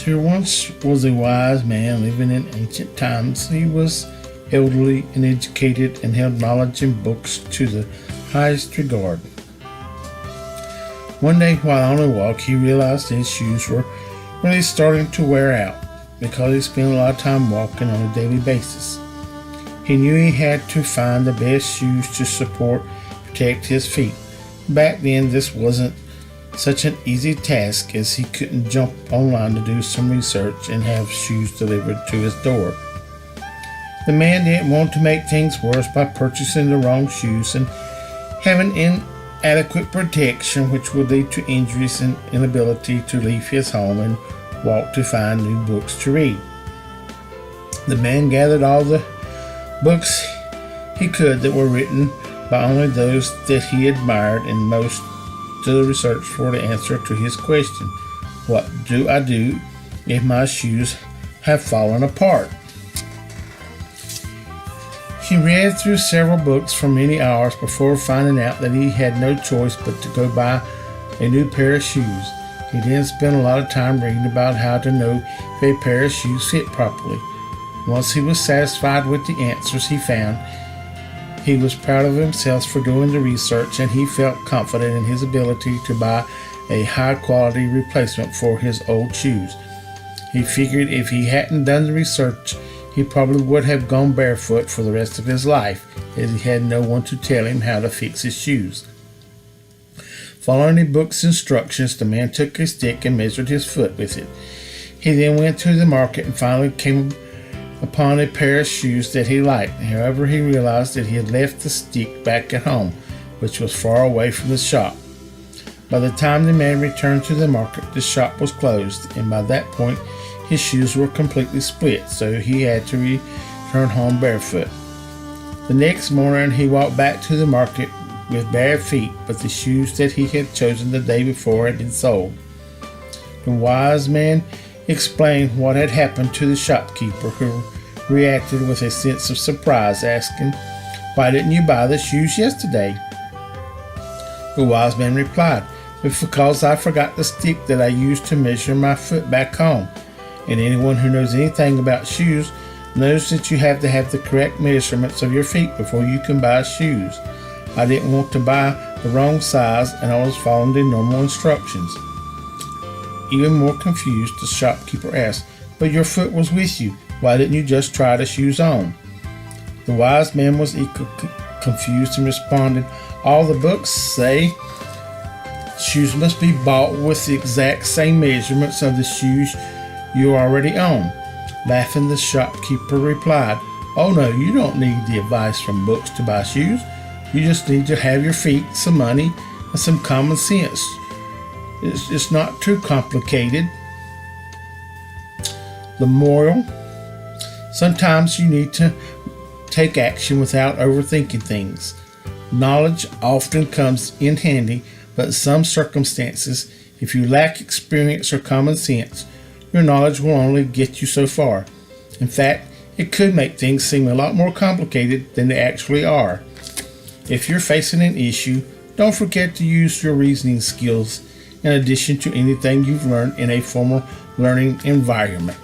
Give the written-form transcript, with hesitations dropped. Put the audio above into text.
There once was a wise man living in ancient times. He was elderly and educated and held knowledge and books to the highest regard. One day, while on a walk, he realized his shoes were really starting to wear out because he spent a lot of time walking on a daily basis. He knew he had to find the best shoes to protect his feet. Back then, this wasn't such an easy task, as he couldn't jump online to do some research and have shoes delivered to his door. The man didn't want to make things worse by purchasing the wrong shoes and having inadequate protection, which would lead to injuries and inability to leave his home and walk to find new books to read. The man gathered all the books he could that were written by only those that he admired, and most to the research for the answer to his question, "What do I do if my shoes have fallen apart?" He read through several books for many hours before finding out that he had no choice but to go buy a new pair of shoes. He then spent a lot of time reading about how to know if a pair of shoes fit properly. Once he was satisfied with the answers he found, he was proud of himself for doing the research, and he felt confident in his ability to buy a high-quality replacement for his old shoes. He figured if he hadn't done the research, he probably would have gone barefoot for the rest of his life, as he had no one to tell him how to fix his shoes. Following the book's instructions, the man took a stick and measured his foot with it. He then went to the market and finally came upon a pair of shoes that he liked. However, he realized that he had left the stick back at home, which was far away from the shop. By the time the man returned to the market, the shop was closed, and by that point his shoes were completely split, so he had to return home barefoot. The next morning he walked back to the market with bare feet, but the shoes that he had chosen the day before had been sold. The wise man explained what had happened to the shopkeeper, who reacted with a sense of surprise, asking, "Why didn't you buy the shoes yesterday?" The wise man replied, "It's because I forgot the stick that I used to measure my foot back home. And anyone who knows anything about shoes knows that you have to have the correct measurements of your feet before you can buy shoes. I didn't want to buy the wrong size, and I was following the normal instructions." Even more confused, the shopkeeper asked, "But your foot was with you. Why didn't you just try the shoes on?" The wise man was equally confused and responded, "All the books say shoes must be bought with the exact same measurements of the shoes you already own." Laughing, the shopkeeper replied, "Oh no, you don't need the advice from books to buy shoes. You just need to have your feet, some money, and some common sense. It's not too complicated." The moral: sometimes you need to take action without overthinking things. Knowledge often comes in handy, but in some circumstances, if you lack experience or common sense, your knowledge will only get you so far. In fact, it could make things seem a lot more complicated than they actually are. If you're facing an issue, don't forget to use your reasoning skills in addition to anything you've learned in a formal learning environment.